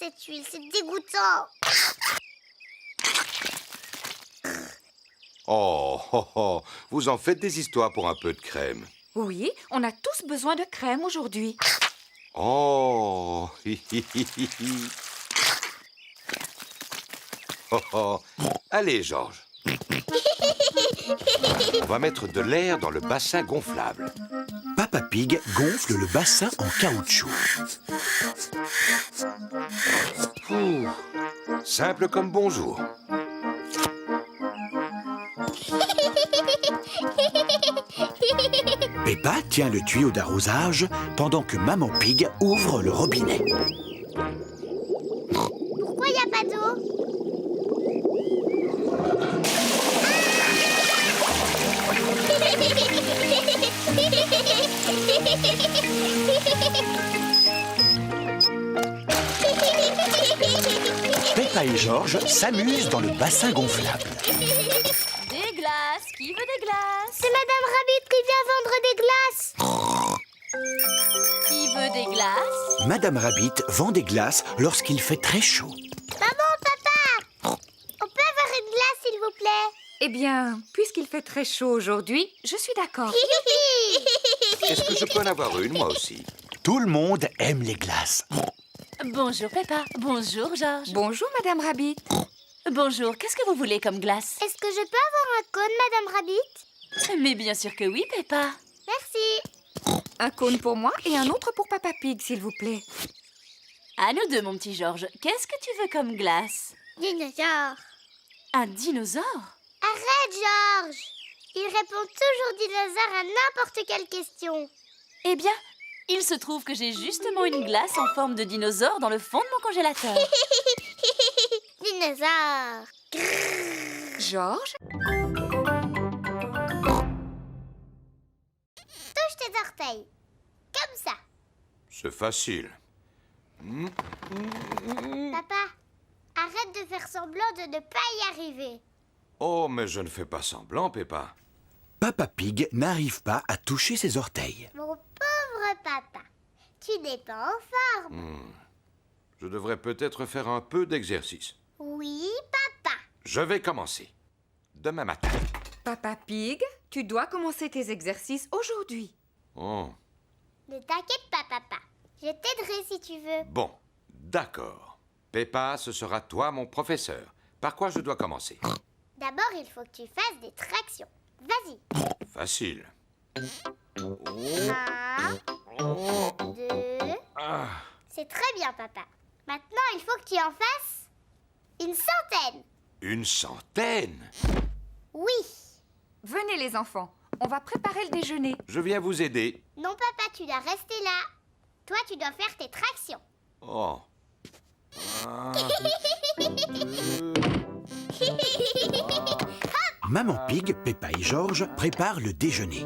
cette huile, c'est dégoûtant. Oh, oh, oh, vous en faites des histoires pour un peu de crème. Oui, on a tous besoin de crème aujourd'hui. Oh, hi, hi, hi, hi, hi. Oh, oh. Allez, Georges. On va mettre de l'air dans le bassin gonflable. Papa Pig gonfle le bassin en caoutchouc. Ouh, simple comme bonjour. Peppa tient le tuyau d'arrosage pendant que Maman Pig ouvre le robinet. Pourquoi il n'y a pas d'eau? Peppa et Georges s'amusent dans le bassin gonflable. Des glaces. Qui veut des glaces? C'est Madame Rabbit qui vient vendre des glaces. Qui veut des glaces? Madame Rabbit vend des glaces lorsqu'il fait très chaud. Maman, papa, on peut avoir une glace, s'il vous plaît? Eh bien, puisqu'il fait très chaud aujourd'hui, je suis d'accord. Est-ce que je peux en avoir une, moi aussi? Tout le monde aime les glaces. Bonjour Peppa. Bonjour Georges. Bonjour, Madame Rabbit. Bonjour, qu'est-ce que vous voulez comme glace? Est-ce que je peux avoir un cône, Madame Rabbit? Mais bien sûr que oui, Peppa. Merci. Un cône pour moi et un autre pour Papa Pig, s'il vous plaît. À nous deux, mon petit Georges. Qu'est-ce que tu veux comme glace? Dinosaure. Un dinosaure? Arrête, Georges. Il répond toujours dinosaure à n'importe quelle question. Eh bien, il se trouve que j'ai justement une glace en forme de dinosaure dans le fond de mon congélateur. Dinosaure. Georges? Touche tes orteils. Comme ça. C'est facile. Papa, arrête de faire semblant de ne pas y arriver. Oh, mais je ne fais pas semblant, Peppa. Papa Pig n'arrive pas à toucher ses orteils. Mon pauvre papa, tu n'es pas en forme. Je devrais peut-être faire un peu d'exercice. Oui, papa. Je vais commencer. Demain matin. Papa Pig, tu dois commencer tes exercices aujourd'hui. Oh, Ne t'inquiète pas, papa. Je t'aiderai si tu veux. bon, d'accord. Peppa, ce sera toi mon professeur. Par quoi je dois commencer? D'abord, il faut que tu fasses des tractions. Vas-y. Facile. 1, 2. C'est très bien, papa. Maintenant, il faut que tu en fasses une centaine. Une centaine? Oui. Venez les enfants, on va préparer le déjeuner. Je viens vous aider. Non, papa, tu dois rester là. Toi, tu dois faire tes tractions. Oh. Ah. Maman Pig, Peppa et Georges préparent le déjeuner.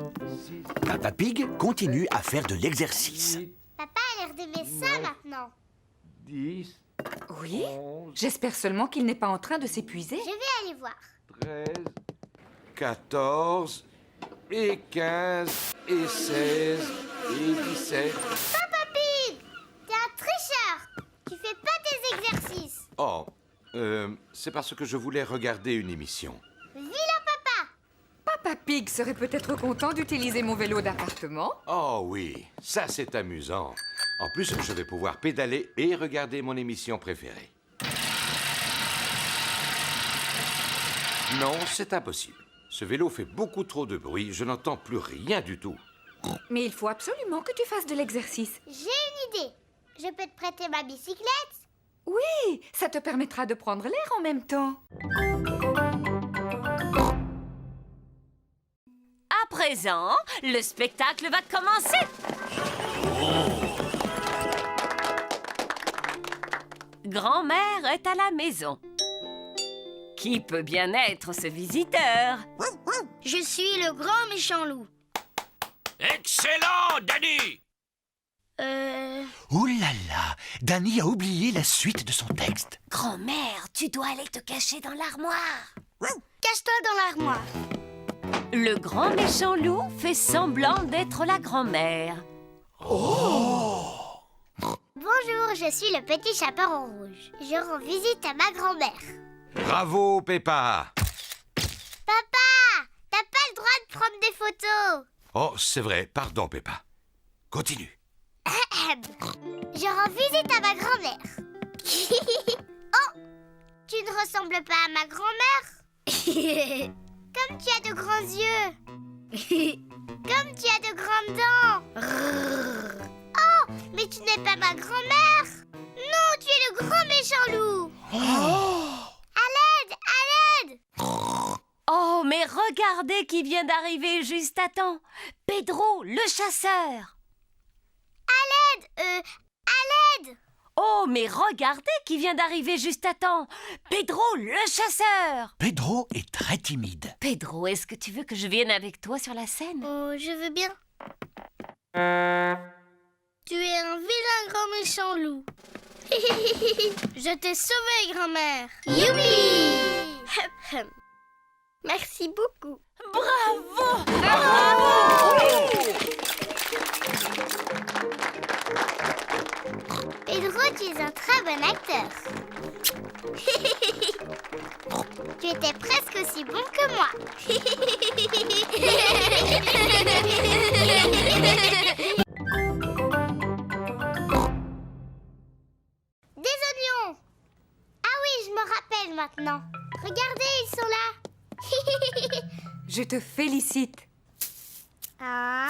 Papa Pig continue à faire de l'exercice. Papa a l'air d'aimer ça maintenant. 10, Oui? J'espère seulement qu'il n'est pas en train de s'épuiser. Je vais aller voir. 13, 14, et 15, et 16, et 17. Papa Pig, t'es un tricheur. Tu fais pas tes exercices. Oh, c'est parce que je voulais regarder une émission. Vilain papa. Papa Pig serait peut-être content d'utiliser mon vélo d'appartement. Oh oui, ça c'est amusant. En plus, je vais pouvoir pédaler et regarder mon émission préférée. Non, c'est impossible. Ce vélo fait beaucoup trop de bruit, je n'entends plus rien du tout. Mais il faut absolument que tu fasses de l'exercice. J'ai une idée. Je peux te prêter ma bicyclette? Oui, ça te permettra de prendre l'air en même temps. À présent, le spectacle va commencer. Grand-mère est à la maison. Qui peut bien être ce visiteur? Je suis le grand méchant loup. Excellent, Danny! Ouh là là, Danny a oublié la suite de son texte. Grand-mère, tu dois aller te cacher dans l'armoire. Cache-toi dans l'armoire. Le grand méchant loup fait semblant d'être la grand-mère. Bonjour, Bonjour, je suis le petit chaperon rouge. Je rends visite à ma grand-mère. Bravo, Peppa. Papa, t'as pas le droit de prendre des photos. Oh, c'est vrai, pardon, Peppa. Continue. Je rends visite à ma grand-mère. Oh, tu ne ressembles pas à ma grand-mère. Comme tu as de grands yeux. Comme tu as de grandes dents. Oh, mais tu n'es pas ma grand-mère. Non, tu es le grand méchant loup. À l'aide, à l'aide. Oh, mais regardez qui vient d'arriver juste à temps. Pedro, le chasseur. À l'aide. Oh, mais regardez qui vient d'arriver juste à temps. Pedro, le chasseur. Pedro est très timide. Pedro, est-ce que tu veux que je vienne avec toi sur la scène? Oh, je veux bien. Tu es un vilain grand méchant loup. Je t'ai sauvé, grand-mère. Youpi! Merci beaucoup. Bravo! Pedro, tu es un très bon acteur. Tu étais presque aussi bon que moi. Des oignons. Ah oui, je me rappelle maintenant. Regardez, ils sont là. Je te félicite. 1,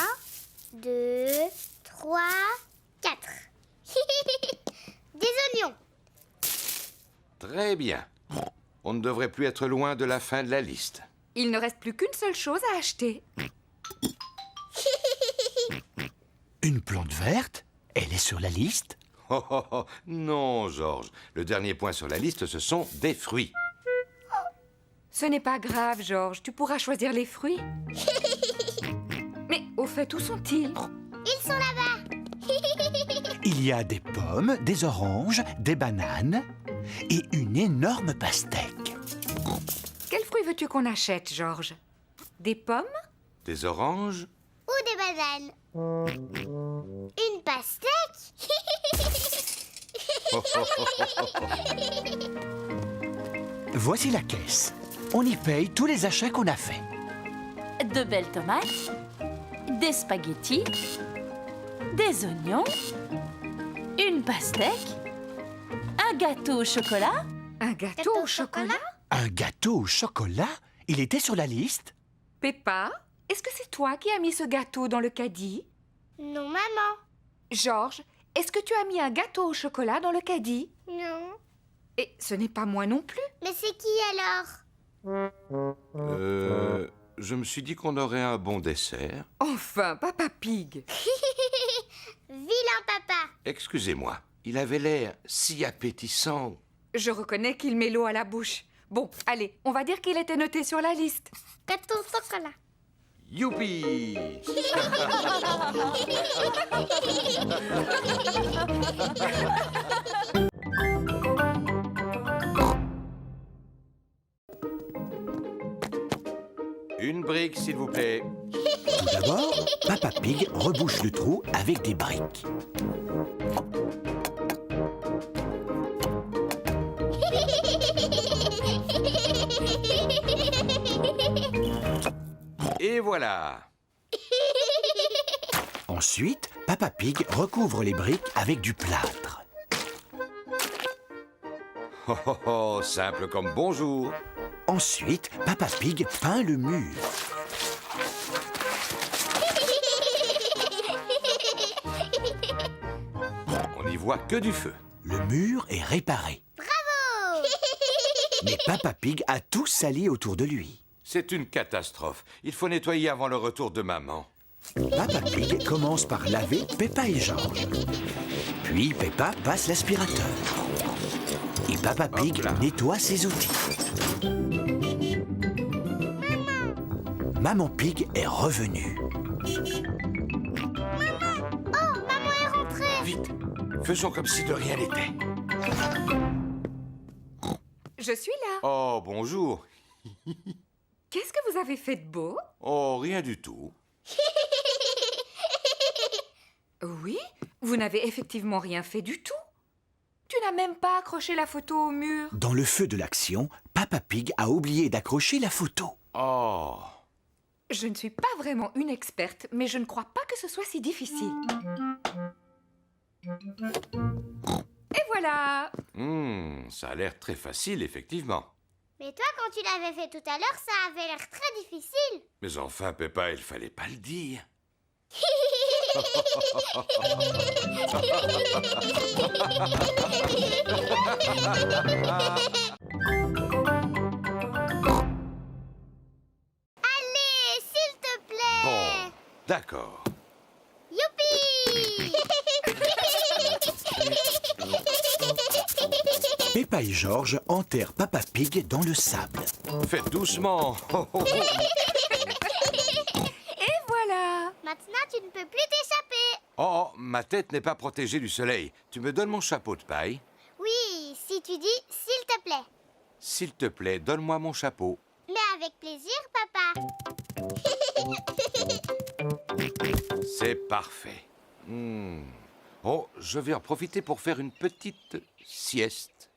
2, 3, 4. Des oignons. Très bien. On ne devrait plus être loin de la fin de la liste. Il ne reste plus qu'une seule chose à acheter. Une plante verte? Elle est sur la liste? Oh, oh, oh. Non, Georges. Le dernier point sur la liste, ce sont des fruits. Ce n'est pas grave, Georges. Tu pourras choisir les fruits. Mais au fait, où sont-ils? Ils sont là-bas. Il y a des pommes, des oranges, des bananes et une énorme pastèque. Quels fruits veux-tu qu'on achète, Georges? Des pommes? Des oranges? Ou des bananes. Une pastèque. Voici la caisse. On y paye tous les achats qu'on a faits. De belles tomates, des spaghettis, des oignons, une pastèque, un gâteau au chocolat. Un gâteau au chocolat? Un gâteau au chocolat? Il était sur la liste? Peppa, est-ce que c'est toi qui as mis ce gâteau dans le caddie? Non, maman. Georges, est-ce que tu as mis un gâteau au chocolat dans le caddie? Non. Et ce n'est pas moi non plus. Mais c'est qui alors? Je me suis dit qu'on aurait un bon dessert. Enfin, Papa Pig. Vilain papa. Excusez-moi, il avait l'air si appétissant. Je reconnais qu'il met l'eau à la bouche. Bon, allez, on va dire qu'il était noté sur la liste. Gâteau au chocolat. Youpi! Une brique, s'il vous plaît. Tout d'abord, Papa Pig rebouche le trou avec des briques. Et voilà. Ensuite, Papa Pig recouvre les briques avec du plâtre. Oh, oh, oh, simple comme bonjour. Ensuite, Papa Pig peint le mur. On n'y voit que du feu. Le mur est réparé. Bravo. Mais Papa Pig a tout sali autour de lui. C'est une catastrophe. Il faut nettoyer avant le retour de maman. Papa Pig commence par laver Peppa et Georges. Puis Peppa passe l'aspirateur. Et Papa Pig Hop là. nettoie ses outils. Maman Pig est revenue. Oh, maman est rentrée. Vite, faisons comme si de rien n'était. Je suis là. Oh, bonjour. Qu'est-ce que vous avez fait de beau? Oh, rien du tout. Oui, vous n'avez effectivement rien fait du tout. Tu n'as même pas accroché la photo au mur. Dans le feu de l'action, Peppa Pig a oublié d'accrocher la photo. Oh. Je ne suis pas vraiment une experte, mais je ne crois pas que ce soit si difficile. Et voilà. Ça a l'air très facile, effectivement. Mais toi, quand tu l'avais fait tout à l'heure, ça avait l'air très difficile. Mais enfin, Peppa, il fallait pas le dire. Allez, s'il te plaît. Bon, d'accord. Youpi. Peppa et George enterrent Peppa Pig dans le sable. Faites doucement. Et voilà. Maintenant, tu ne peux plus t'échapper. Oh, ma tête n'est pas protégée du soleil. Tu me donnes mon chapeau de paille? Oui, si tu dis s'il te plaît. S'il te plaît, donne-moi mon chapeau. Mais avec plaisir, papa. C'est parfait. Oh, je vais en profiter pour faire une petite sieste.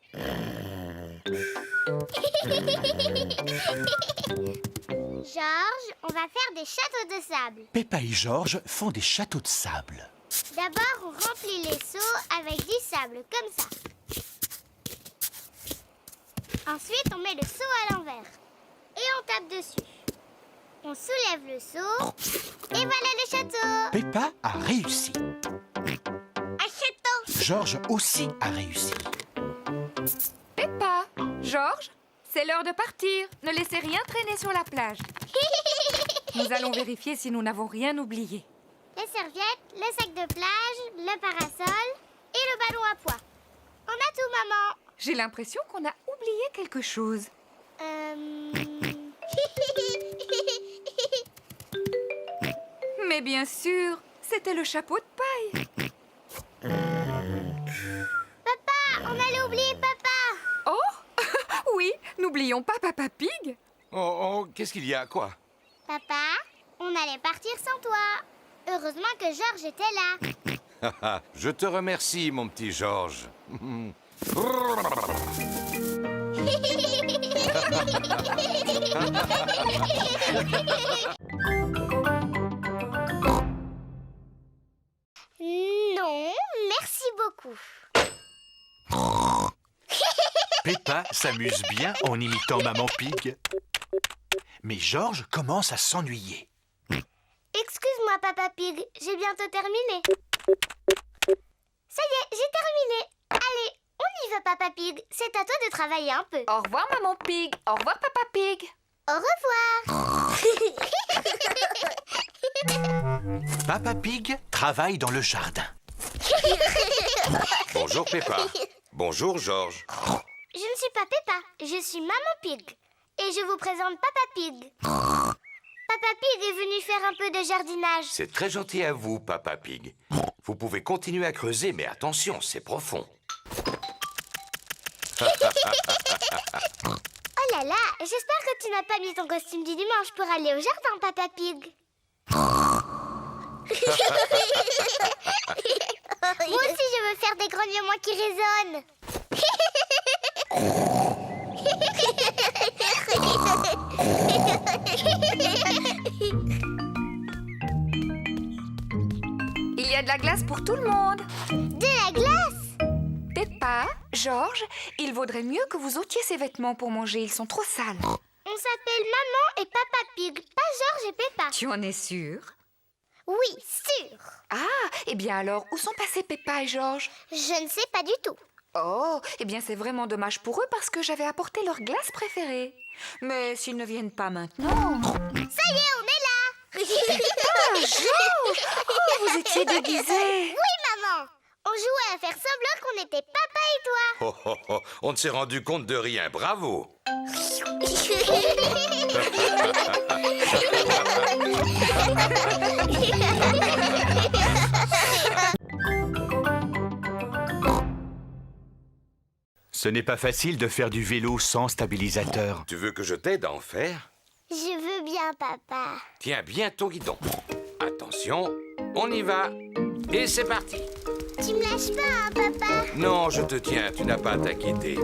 Georges, on va faire des châteaux de sable. Peppa et George font des châteaux de sable. D'abord, on remplit les seaux avec du sable, comme ça. Ensuite, on met le seau à l'envers. Et on tape dessus. On soulève le seau. Et voilà le château. Peppa a réussi. Un château. George aussi a réussi. Peppa, Georges, c'est l'heure de partir. Ne laissez rien traîner sur la plage. Nous allons vérifier si nous n'avons rien oublié. Les serviettes, le sac de plage, le parasol et le ballon à pois. On a tout, maman. J'ai l'impression qu'on a oublié quelque chose. Mais bien sûr, c'était le chapeau de paille. Papa, on allait oublier papa. Oh, oui, n'oublions pas Peppa Pig. Oh, qu'est-ce qu'il y a, quoi? Papa, on allait partir sans toi. Heureusement que Georges était là. Je te remercie, mon petit Georges. Non, merci beaucoup. Peppa s'amuse bien en imitant Maman Pig. Mais George commence à s'ennuyer. Excuse-moi, Papa Pig, j'ai bientôt terminé. Ça y est, j'ai terminé. Allez, on y va, Papa Pig. C'est à toi de travailler un peu. Au revoir, Maman Pig. Au revoir, Peppa Pig. Au revoir. Peppa Pig travaille dans le jardin. Bonjour, Peppa. Bonjour, Georges. Je ne suis pas Peppa, je suis Maman Pig. Et je vous présente Papa Pig. Papa Pig est venu faire un peu de jardinage. C'est très gentil à vous, Papa Pig. Vous pouvez continuer à creuser, mais attention, c'est profond. Oh là là, j'espère que tu n'as pas mis ton costume du dimanche pour aller au jardin, Papa Pig. Moi aussi, je veux faire des grognements qui résonnent. Il y a de la glace pour tout le monde. De la glace? Peppa, Georges, il vaudrait mieux que vous ôtiez ces vêtements pour manger. Ils sont trop sales. On s'appelle Maman et Papa Pig, pas Georges et Peppa. Tu en es sûre? Oui, sûr. Ah, eh bien alors, où sont passés Peppa et Georges? Je ne sais pas du tout. Oh, eh bien c'est vraiment dommage pour eux parce que j'avais apporté leur glace préférée. Mais s'ils ne viennent pas maintenant... Ça y est, on est là. Ah, Georges! Oh, vous étiez déguisés. Oui, maman. On jouait à faire semblant qu'on était papa et toi. Oh, oh, oh, on ne s'est rendu compte de rien. Bravo. Ce n'est pas facile de faire du vélo sans stabilisateur. Tu veux que je t'aide à en faire? Je veux bien, papa. Tiens bien ton guidon. Attention, on y va. Et c'est parti. Tu me lâches pas, hein, papa? Non, je te tiens, tu n'as pas à t'inquiéter.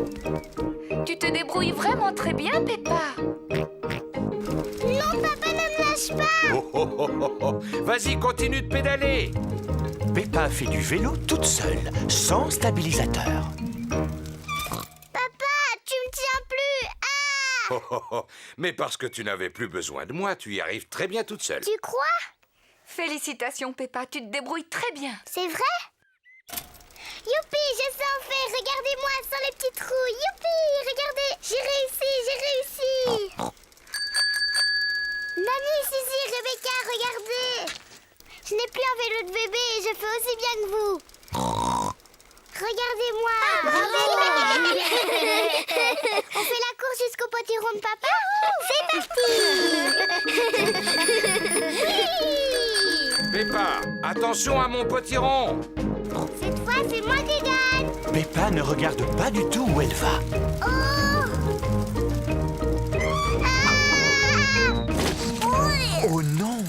Tu te débrouilles vraiment très bien, Peppa. Non, papa, ne me lâche pas! Oh, oh, oh, oh, oh. Vas-y, continue de pédaler. Peppa fait du vélo toute seule, sans stabilisateur. Papa, tu me tiens plus! Ah! Oh, oh, oh. Mais parce que tu n'avais plus besoin de moi, tu y arrives très bien toute seule. Tu crois? Félicitations, Peppa, tu te débrouilles très bien. C'est vrai? Youpi, je sais en faire! Regardez-moi sans les petits trous! Youpi, regardez! J'ai réussi, j'ai réussi! Mamie, Sissi, Rebecca, regardez! Je n'ai plus un vélo de bébé et je fais aussi bien que vous! Regardez-moi! On fait la course jusqu'au potiron de papa? C'est parti! Oui! Peppa, attention à mon potiron. Cette fois, c'est moi qui gagne! Peppa ne regarde pas du tout où elle va. Oh! Ah! Oui! Oh non!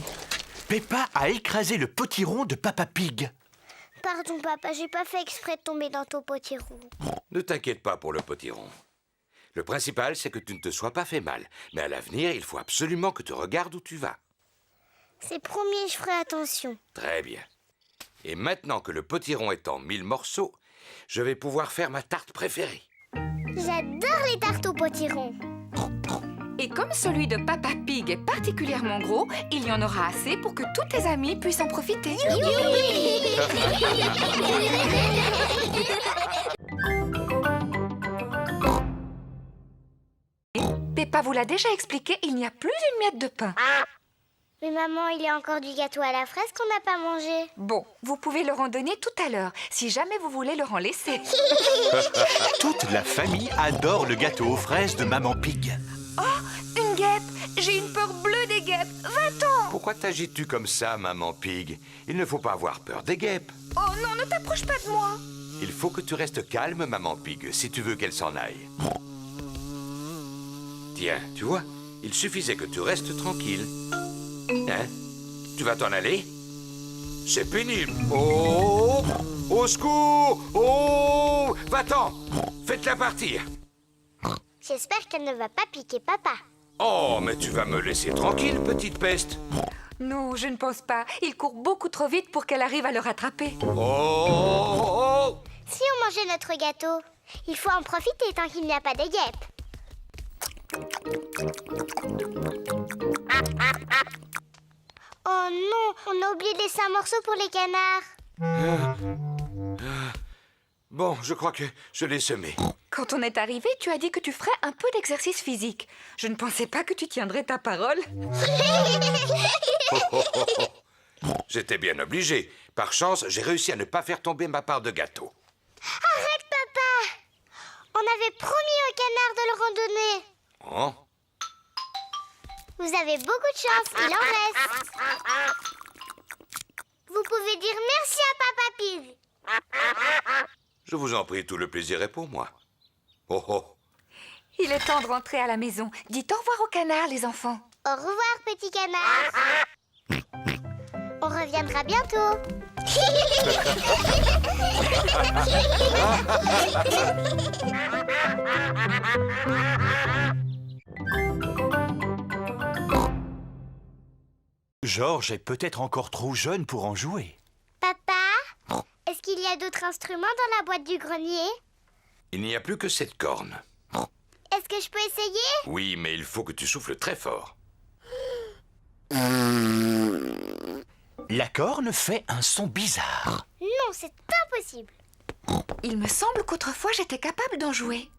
Peppa a écrasé le potiron de Papa Pig. Pardon, papa, j'ai pas fait exprès de tomber dans ton potiron. Ne t'inquiète pas pour le potiron. Le principal, c'est que tu ne te sois pas fait mal. Mais à l'avenir, il faut absolument que tu regardes où tu vas. C'est promis, je ferai attention. Très bien. Et maintenant que le potiron est en 1000 morceaux, je vais pouvoir faire ma tarte préférée. J'adore les tartes au potiron. Et comme celui de Papa Pig est particulièrement gros, il y en aura assez pour que tous tes amis puissent en profiter. Peppa vous l'a déjà expliqué, il n'y a plus une miette de pain. Mais maman, il y a encore du gâteau à la fraise qu'on n'a pas mangé. Bon, vous pouvez leur en donner tout à l'heure, si jamais vous voulez leur en laisser. Toute la famille adore le gâteau aux fraises de Maman Pig. Une guêpe! J'ai une peur bleue des guêpes! Va-t'en! Pourquoi t'agites-tu comme ça, maman Pig? Il ne faut pas avoir peur des guêpes. Oh non, ne t'approche pas de moi! Il faut que tu restes calme, maman Pig, si tu veux qu'elle s'en aille. Tiens, tu vois, il suffisait que tu restes tranquille. Hein? Tu vas t'en aller? C'est pénible. Oh! Au secours! Oh! Va-t'en! Faites-la partir. J'espère qu'elle ne va pas piquer papa. Oh, mais tu vas me laisser tranquille, petite peste. Non, je ne pense pas. Il court beaucoup trop vite pour qu'elle arrive à le rattraper. Oh! Si on mangeait notre gâteau, il faut en profiter tant qu'il n'y a pas de guêpes. Oh non, on a oublié de laisser un morceau pour les canards. Bon, je crois que je l'ai semé. Quand on est arrivé, tu as dit que tu ferais un peu d'exercice physique. Je ne pensais pas que tu tiendrais ta parole. J'étais bien obligé. Par chance, j'ai réussi à ne pas faire tomber ma part de gâteau. Arrête, papa! On avait promis au canard de le randonner. Oh? Vous avez beaucoup de chance, il en reste. Vous pouvez dire merci à Papa Pig. Je vous en prie, tout le plaisir est pour moi. Oh oh! Il est temps de rentrer à la maison. Dites au revoir au canard, les enfants. Au revoir, petit canard. On reviendra bientôt. Georges est peut-être encore trop jeune pour en jouer. Papa, est-ce qu'il y a d'autres instruments dans la boîte du grenier? Il n'y a plus que cette corne. Est-ce que je peux essayer? Oui, mais il faut que tu souffles très fort. La corne fait un son bizarre. Non, c'est impossible. Il me semble qu'autrefois j'étais capable d'en jouer.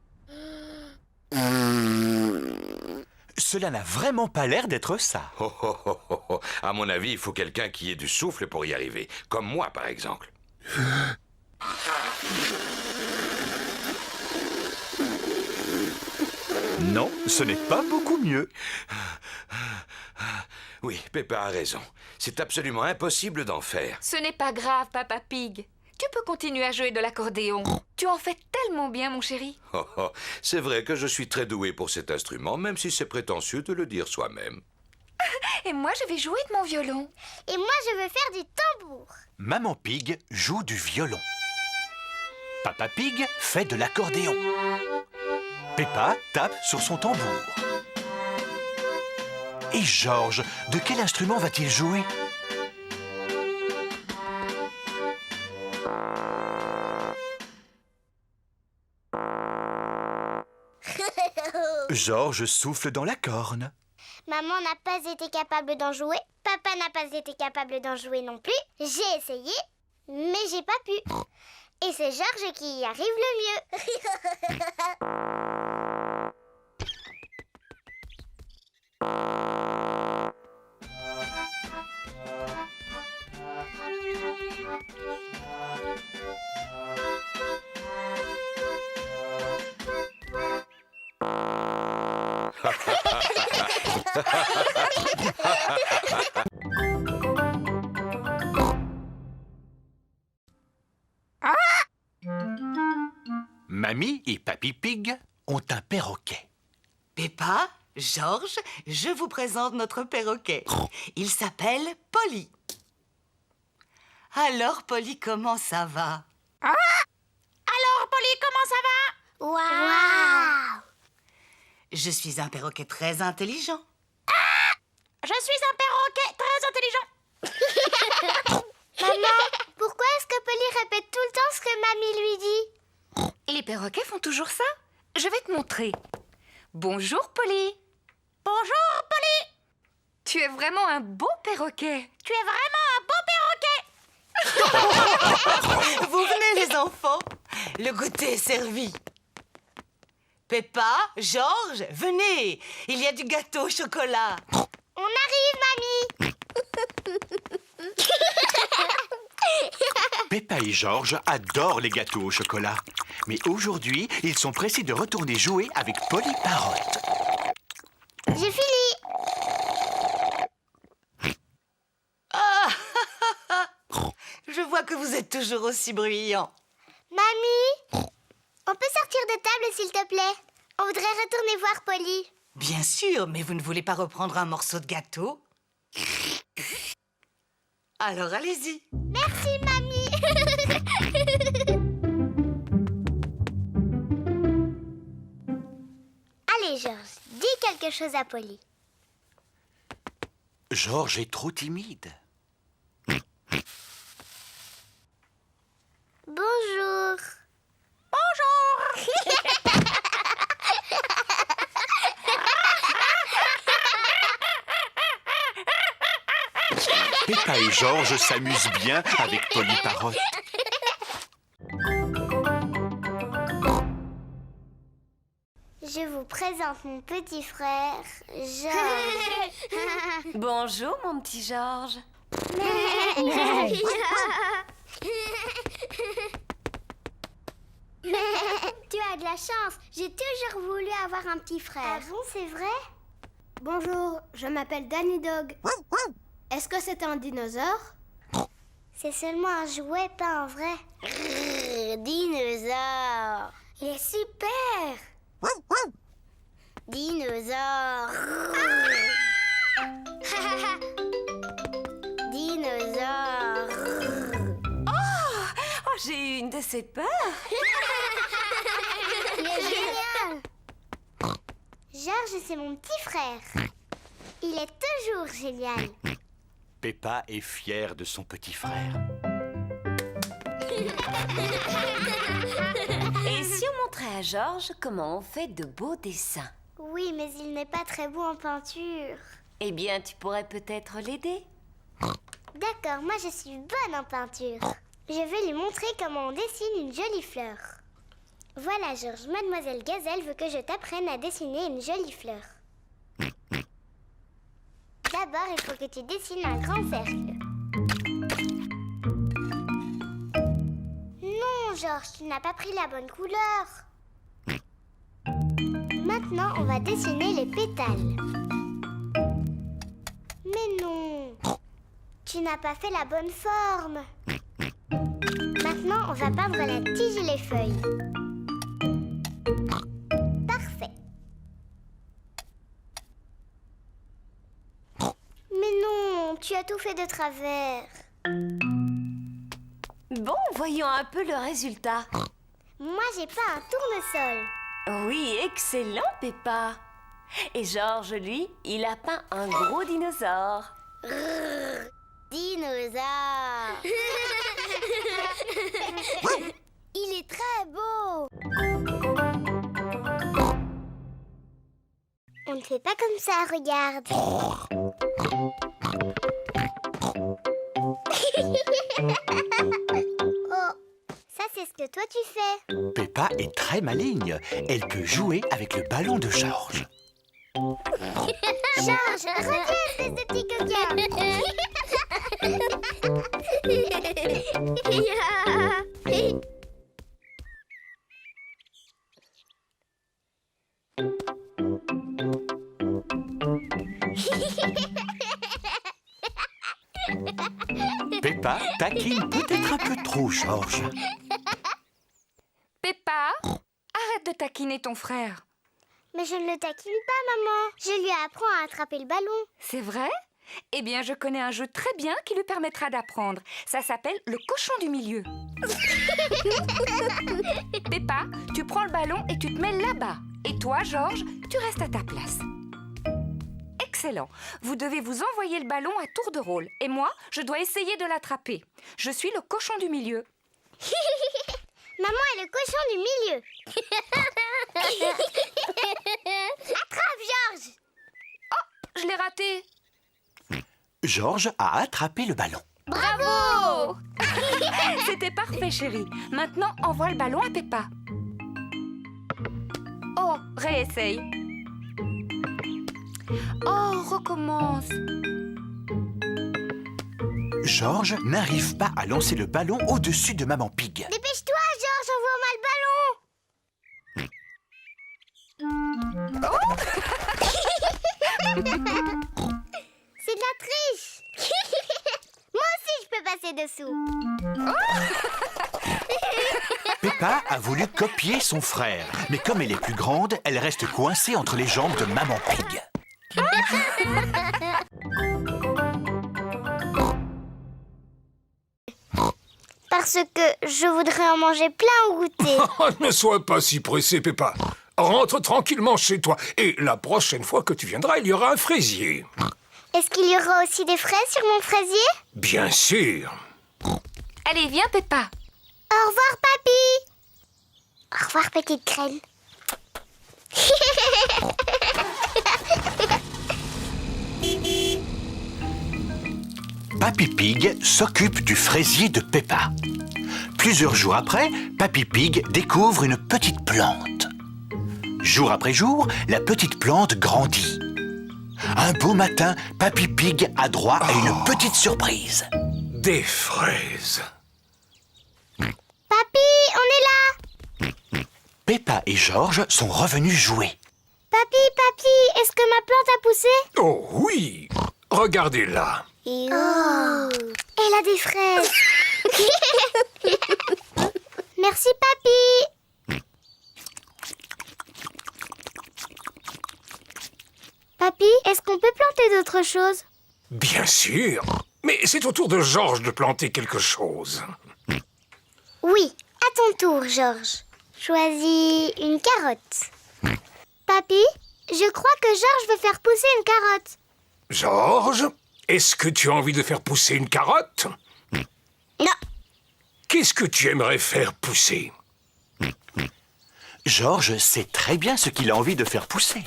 Cela n'a vraiment pas l'air d'être ça. Oh, oh, oh, oh, oh. À mon avis, il faut quelqu'un qui ait du souffle pour y arriver. Comme moi, par exemple. Non, ce n'est pas beaucoup mieux. Oui, Peppa a raison. C'est absolument impossible d'en faire. Ce n'est pas grave, Papa Pig. Tu peux continuer à jouer de l'accordéon. Tu en fais tellement bien, mon chéri. Oh, oh. C'est vrai que je suis très doué pour cet instrument, même si c'est prétentieux de le dire soi-même. Et moi, je vais jouer de mon violon. Et moi, je veux faire du tambour. Maman Pig joue du violon. Papa Pig fait de l'accordéon. Peppa tape sur son tambour. Et George, de quel instrument va-t-il jouer? George souffle dans la corne. Maman n'a pas été capable d'en jouer. Papa n'a pas été capable d'en jouer non plus. J'ai essayé, mais j'ai pas pu. Et c'est George qui y arrive le mieux. Mamie et Papy Pig ont un perroquet. Peppa, George, je vous présente notre perroquet. Il s'appelle Polly. Alors, Polly, comment ça va? Alors, Polly, comment ça va? Waouh! Je suis un perroquet très intelligent. Je suis un perroquet très intelligent. Maman, pourquoi est-ce que Polly répète tout le temps ce que mamie lui dit? Les perroquets font toujours ça? Je vais te montrer. Bonjour, Polly. Bonjour, Polly. Tu es vraiment un beau perroquet. Tu es vraiment un beau perroquet. Vous venez, les enfants. Le goûter est servi. Peppa, George, venez. Il y a du gâteau au chocolat. On arrive, mamie! Peppa et George adorent les gâteaux au chocolat. Mais aujourd'hui, ils sont pressés de retourner jouer avec Polly Parrotte. J'ai fini! Je vois que vous êtes toujours aussi bruyants. Mamie, on peut sortir de table, s'il te plaît? On voudrait retourner voir Polly. Bien sûr, mais vous ne voulez pas reprendre un morceau de gâteau? Alors allez-y. Merci, mamie. Allez, George, dis quelque chose à Polly. George est trop timide. Bonjour. Peppa et George s'amusent bien avec Polly Parrotte. Je vous présente mon petit frère, George. Bonjour, mon petit George. Tu as de la chance. J'ai toujours voulu avoir un petit frère. Ah bon, c'est vrai? Bonjour, je m'appelle Danny Dog. Est-ce que c'est un dinosaure? C'est seulement un jouet, pas un vrai. Dinosaure. Il est super. Dinosaure. Dinosaure. Oh, j'ai eu une de ces peurs. Il est génial. George, c'est mon petit frère. Il est toujours génial. Peppa est fière de son petit frère. Et si on montrait à George comment on fait de beaux dessins? Oui, mais il n'est pas très beau en peinture. Eh bien, tu pourrais peut-être l'aider. D'accord, moi je suis bonne en peinture. Je vais lui montrer comment on dessine une jolie fleur. Voilà, George, Mademoiselle Gazelle veut que je t'apprenne à dessiner une jolie fleur. D'abord, il faut que tu dessines un grand cercle. Non, George, tu n'as pas pris la bonne couleur. Maintenant, on va dessiner les pétales. Mais non, tu n'as pas fait la bonne forme. Maintenant, on va peindre la tige et les feuilles. Parfait. Mais non, tu as tout fait de travers. Bon, voyons un peu le résultat. Moi, j'ai pas un tournesol. Oui, excellent, Peppa. Et Georges, lui, il a peint un gros dinosaure. Dinosaure. Il est très beau. On ne fait pas comme ça, regarde. Oh, ça c'est ce que toi tu fais. Peppa est très maligne. Elle peut jouer avec le ballon de Georges. Georges, reviens, espèce de petit coquin. Peppa taquine peut-être un peu trop Georges. Peppa, arrête de taquiner ton frère. Mais je ne le taquine pas, maman. Je lui apprends à attraper le ballon. C'est vrai? Eh bien, je connais un jeu très bien qui lui permettra d'apprendre. Ça s'appelle le cochon du milieu. Peppa, tu prends le ballon et tu te mets là-bas. Et toi, Georges, tu restes à ta place. Excellent. Vous devez vous envoyer le ballon à tour de rôle. Et moi, je dois essayer de l'attraper. Je suis le cochon du milieu. Maman est le cochon du milieu. Attrape, Georges. Je l'ai raté. Georges a attrapé le ballon. Bravo! C'était parfait, chérie. Maintenant, envoie le ballon à Peppa. Oh, réessaye. Oh, recommence. Georges n'arrive pas à lancer le ballon au-dessus de Maman Pig. Dépêche-toi, Georges, envoie-moi le ballon. C'est de la triche. Moi aussi, je peux passer dessous. Peppa a voulu copier son frère. Mais comme elle est plus grande, elle reste coincée entre les jambes de Maman Pig. Parce que je voudrais en manger plein au goûter. Ne sois pas si pressé, Peppa. Rentre tranquillement chez toi. Et la prochaine fois que tu viendras, il y aura un fraisier. Est-ce qu'il y aura aussi des fraises sur mon fraisier? Bien sûr. Allez, viens, Peppa. Au revoir, papy. Au revoir, petite graine. Papy Pig s'occupe du fraisier de Peppa. Plusieurs jours après, Papy Pig découvre une petite plante. Jour après jour, la petite plante grandit. Un beau matin, Papy Pig a droit à une petite surprise. Des fraises. Papy, on est là. Peppa et Georges sont revenus jouer. Papy, est-ce que ma plante a poussé? Oh oui. Regardez-la. Oh, elle a des fraises. Merci, papy. Papy, est-ce qu'on peut planter d'autres choses? Bien sûr. Mais c'est au tour de Georges de planter quelque chose. Oui, à ton tour, Georges. Choisis une carotte. Papy, je crois que Georges veut faire pousser une carotte. Georges, est-ce que tu as envie de faire pousser une carotte? Non. Qu'est-ce que tu aimerais faire pousser? Georges sait très bien ce qu'il a envie de faire pousser.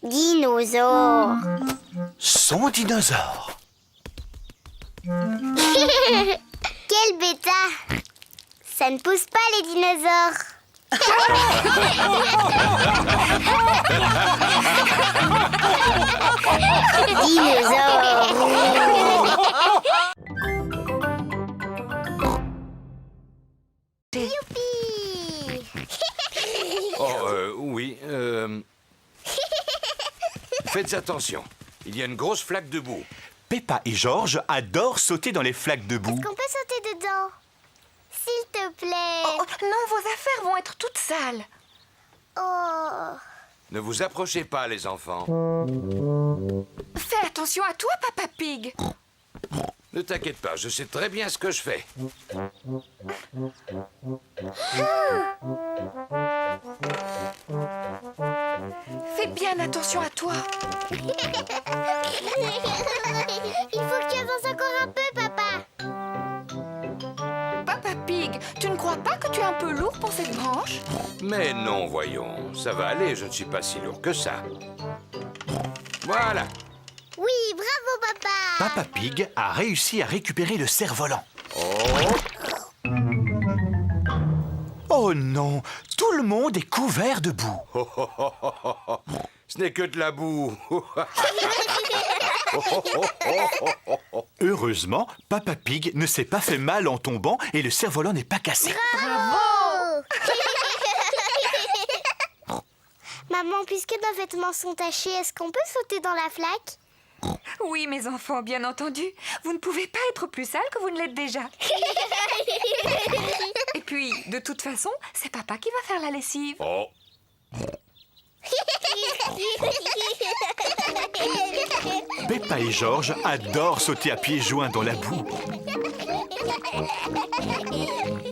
Dinosaure. Son dinosaure. Quel bêta. Ça ne pousse pas les dinosaures. Youpi. Oh, oui. Faites attention. Il y a une grosse flaque de boue. Peppa et Georges adorent sauter dans les flaques de boue. Est-ce qu'on peut sauter dedans? S'il te plaît. Oh, non, vos affaires vont être toutes sales. Oh. Ne vous approchez pas, les enfants. Fais attention à toi, Papa Pig. Ne t'inquiète pas, je sais très bien ce que je fais. Fais bien attention à toi. Il faut que tu avances encore un peu, papa. Papa Pig, tu ne crois pas que tu es un peu lourd pour cette branche? Mais non, voyons, ça va aller, je ne suis pas si lourd que ça. Voilà. Oui, bravo, papa. Papa Pig a réussi à récupérer le cerf-volant. Oh non, tout le monde est couvert de boue. Ce n'est que de la boue. Heureusement, Papa Pig ne s'est pas fait mal en tombant et le cerf-volant n'est pas cassé. Maman, puisque nos vêtements sont tachés, est-ce qu'on peut sauter dans la flaque? Oui, mes enfants, bien entendu. Vous ne pouvez pas être plus sales que vous ne l'êtes déjà. Et puis, de toute façon, c'est papa qui va faire la lessive. Oh. Peppa et George adorent sauter à pieds joints dans la boue.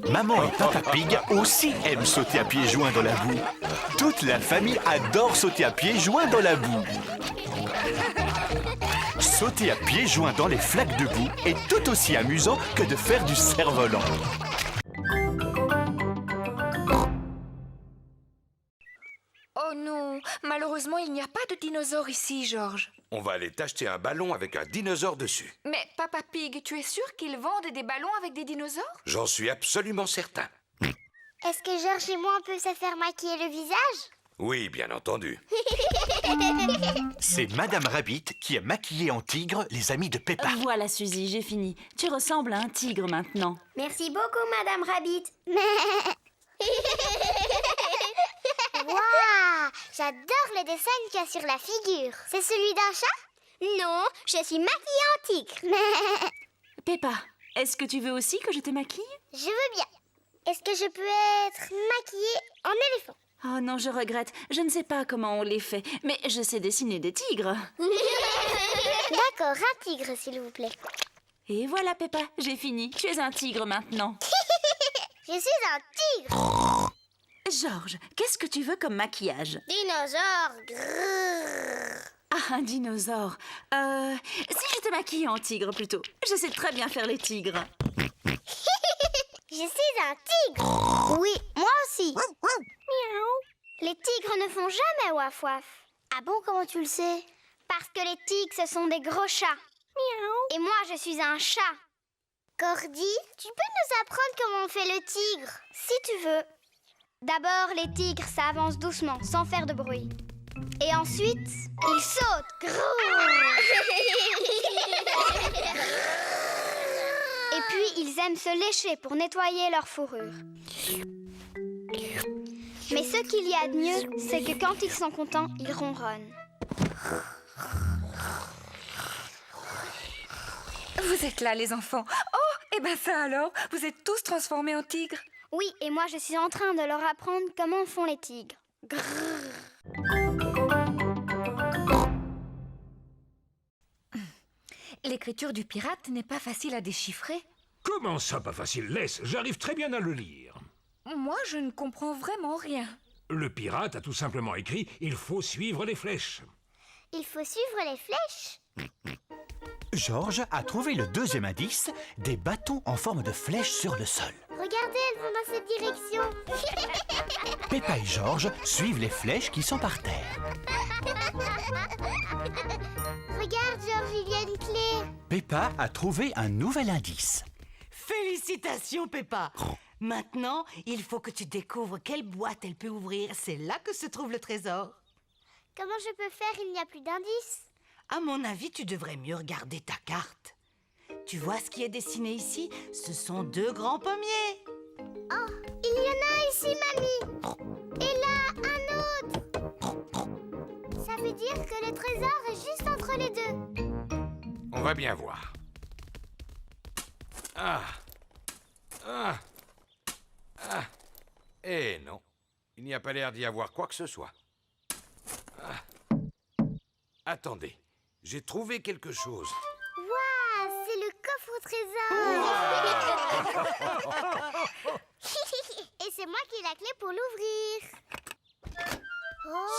Maman et Papa Pig aussi aiment sauter à pieds joints dans la boue. Toute la famille adore sauter à pieds joints dans la boue. Sauter à pieds joints dans les flaques de boue est tout aussi amusant que de faire du cerf-volant. Oh non, malheureusement, il n'y a pas de dinosaure ici, George. On va aller t'acheter un ballon avec un dinosaure dessus. Mais Papa Pig, tu es sûr qu'ils vendent des ballons avec des dinosaures? J'en suis absolument certain. Est-ce que Georges et moi, on peut se faire maquiller le visage? Oui, bien entendu. C'est Madame Rabbit qui a maquillé en tigre les amis de Peppa. Voilà, Suzy, j'ai fini. Tu ressembles à un tigre maintenant. Merci beaucoup, Madame Rabbit. Waouh, j'adore le dessin qu'il y a sur la figure. C'est celui d'un chat? Non, je suis maquillée en tigre. Peppa, est-ce que tu veux aussi que je te maquille? Je veux bien. Est-ce que je peux être maquillée en éléphant? Oh non, je regrette. Je ne sais pas comment on les fait, mais je sais dessiner des tigres. D'accord, un tigre, s'il vous plaît. Et voilà, Peppa, j'ai fini. Tu es un tigre maintenant. Je suis un tigre. George, qu'est-ce que tu veux comme maquillage? Dinosaure. Grrr. Ah, un dinosaure. Si je te maquille en tigre plutôt. Je sais très bien faire les tigres. Je suis un tigre. Oui, moi aussi. Miaou. Les tigres ne font jamais waf waf. Ah bon, comment tu le sais? Parce que les tigres, ce sont des gros chats. Miaou. Et moi, je suis un chat. Cordy, tu peux nous apprendre comment on fait le tigre? Si tu veux. D'abord, les tigres, ça avance doucement, sans faire de bruit. Et ensuite, ils sautent. Et puis, ils aiment se lécher pour nettoyer leur fourrure. Mais ce qu'il y a de mieux, c'est que quand ils sont contents, ils ronronnent. Vous êtes là, les enfants. Oh, et ben ça alors, vous êtes tous transformés en tigres. Oui, et moi, je suis en train de leur apprendre comment font les tigres. L'écriture du pirate n'est pas facile à déchiffrer. Comment ça, pas facile? Laisse, j'arrive très bien à le lire. Moi, je ne comprends vraiment rien. Le pirate a tout simplement écrit « Il faut suivre les flèches ». Il faut suivre les flèches. George a trouvé le deuxième indice, des bâtons en forme de flèche sur le sol. Regardez, elles vont dans cette direction. Peppa et George suivent les flèches qui sont par terre. Regarde, Georges, il y a une clé. Peppa a trouvé un nouvel indice. Félicitations, Peppa. Maintenant, il faut que tu découvres quelle boîte elle peut ouvrir. C'est là que se trouve le trésor. Comment je peux faire? Il n'y a plus d'indice. À mon avis, tu devrais mieux regarder ta carte. Tu vois ce qui est dessiné ici? Ce sont deux grands pommiers. Oh, il y en a un ici, mamie. Et là, un autre. Ça veut dire que le trésor est juste entre les deux. On va bien voir. Eh non, il n'y a pas l'air d'y avoir quoi que ce soit. Attendez, j'ai trouvé quelque chose. Waouh, c'est le coffre trésor. Et c'est moi qui ai la clé pour l'ouvrir.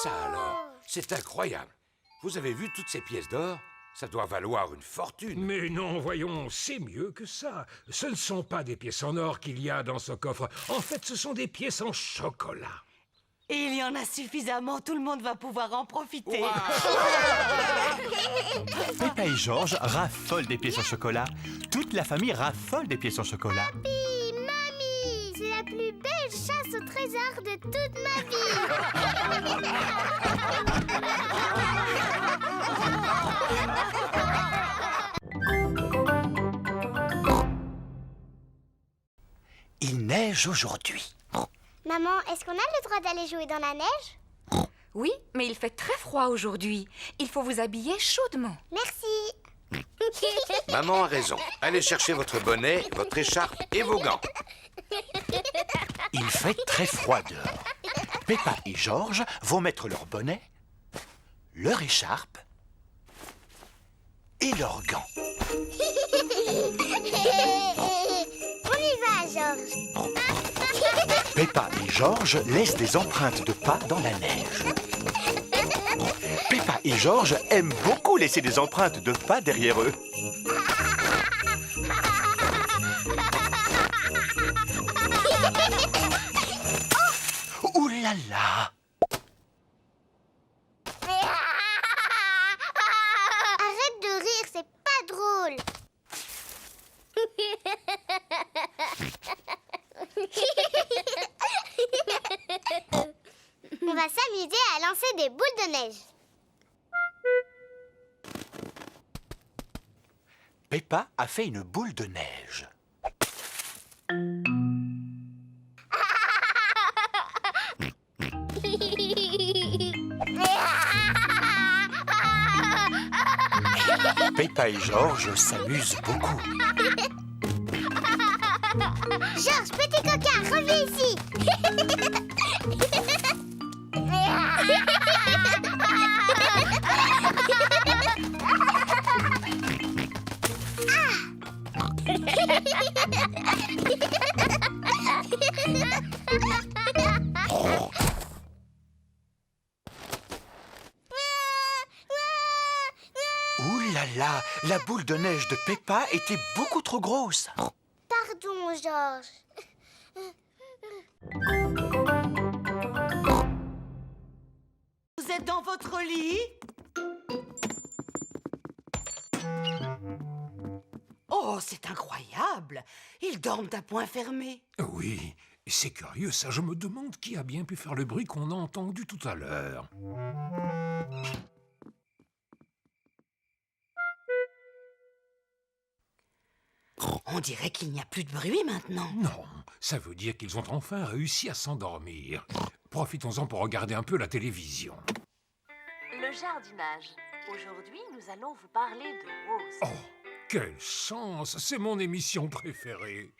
Ça alors, c'est incroyable. Vous avez vu toutes ces pièces d'or? Ça doit valoir une fortune. Mais non, voyons, c'est mieux que ça. Ce ne sont pas des pièces en or qu'il y a dans ce coffre. En fait, ce sont des pièces en chocolat. Et il y en a suffisamment, tout le monde va pouvoir en profiter. Peppa et Georges raffolent des pièces en chocolat. Toute la famille raffole des pièces en chocolat. Papi, mamie, c'est la plus belle chasse au trésor de toute ma vie. Il neige aujourd'hui. Maman, est-ce qu'on a le droit d'aller jouer dans la neige? Oui, mais il fait très froid aujourd'hui. Il faut vous habiller chaudement. Merci. Maman a raison. Allez chercher votre bonnet, votre écharpe et vos gants. Il fait très froid dehors. Peppa et Georges vont mettre leur bonnet, leur écharpe et leurs gants. On y va, Georges. Peppa et Georges laissent des empreintes de pas dans la neige. Peppa et Georges aiment beaucoup laisser des empreintes de pas derrière eux. Ouh là là! Arrête de rire, c'est pas drôle. On va s'amuser à lancer des boules de neige. Peppa a fait une boule de neige. Peppa et Georges s'amusent beaucoup. Georges, petit coquin, reviens ici. Ouh là là! La boule de neige de Peppa était beaucoup trop grosse. Pardon, Georges. Vous êtes dans votre lit? Oh, c'est incroyable! Ils dorment à point fermé. Oui, c'est curieux ça. Je me demande qui a bien pu faire le bruit qu'on a entendu tout à l'heure. On dirait qu'il n'y a plus de bruit maintenant. Non, ça veut dire qu'ils ont enfin réussi à s'endormir. Profitons-en pour regarder un peu la télévision. Le jardinage. Aujourd'hui, nous allons vous parler de roses. Oh, quelle chance! C'est mon émission préférée.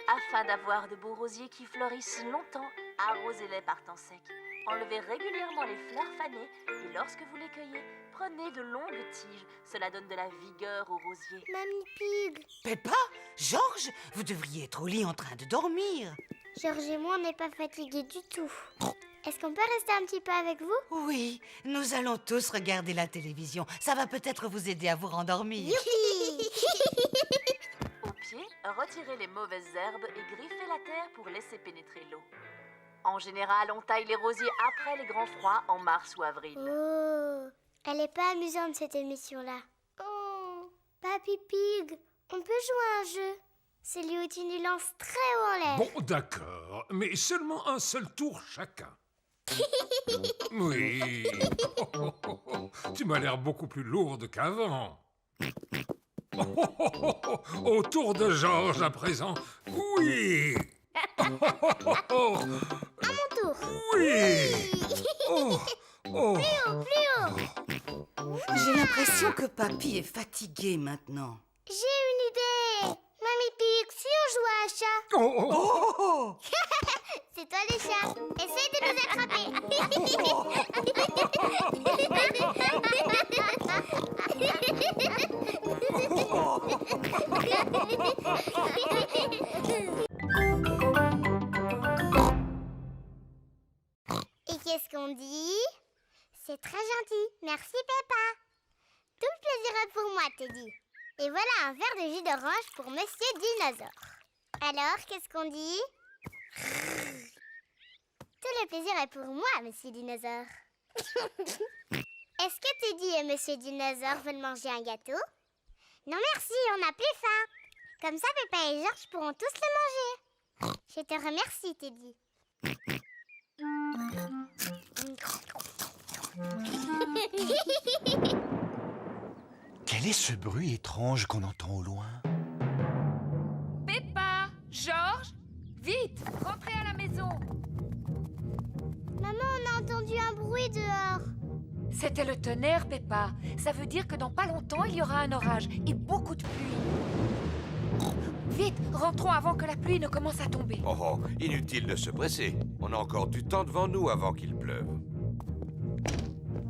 Afin d'avoir de beaux rosiers qui fleurissent longtemps, arrosez-les par temps sec. Enlevez régulièrement les fleurs fanées et lorsque vous les cueillez, prenez de longues tiges. Cela donne de la vigueur aux rosiers. Mamie Pig. Peppa, Georges, vous devriez être au lit en train de dormir. Georges et moi, on n'est pas fatigués du tout. Est-ce qu'on peut rester un petit peu avec vous? Oui, nous allons tous regarder la télévision. Ça va peut-être vous aider à vous rendormir. Youpi. Au pied, retirez les mauvaises herbes et griffez la terre pour laisser pénétrer l'eau. En général, on taille les rosiers après les grands froids en mars ou avril. Oh, elle est pas amusante cette émission-là. Oh, Papy Pig, on peut jouer à un jeu. C'est lui où tu nous lances très haut en l'air. Bon, d'accord, mais seulement un seul tour chacun. Oui. Tu m'as l'air beaucoup plus lourde qu'avant. Au tour de Georges à présent. Oui. À mon tour. Oui. Oh. Oh. Plus haut. J'ai l'impression que Papy est fatigué maintenant. J'ai une idée. Mamie Pig, si on joue à un chat. Oh, oh, oh. Oh! C'est toi le chat. Essaye de nous attraper. Et qu'est-ce qu'on dit? C'est très gentil. Merci, Peppa. Tout le plaisir est pour moi, Teddy. Et voilà un verre de jus d'orange pour Monsieur Dinosaure. Alors, qu'est-ce qu'on dit? Tout le plaisir est pour moi, Monsieur Dinosaure. Est-ce que Teddy et Monsieur Dinosaure veulent manger un gâteau? Non merci, on n'a plus faim. Comme ça, Peppa et Georges pourront tous le manger. Je te remercie, Teddy. Quel est ce bruit étrange qu'on entend au loin? Peppa, Georges, vite, rentrez à la maison. Maman, on a entendu un bruit dehors. C'était le tonnerre, Peppa. Ça veut dire que dans pas longtemps, il y aura un orage et beaucoup de pluie. Vite, rentrons avant que la pluie ne commence à tomber. Oh, oh, inutile de se presser. On a encore du temps devant nous avant qu'il pleuve.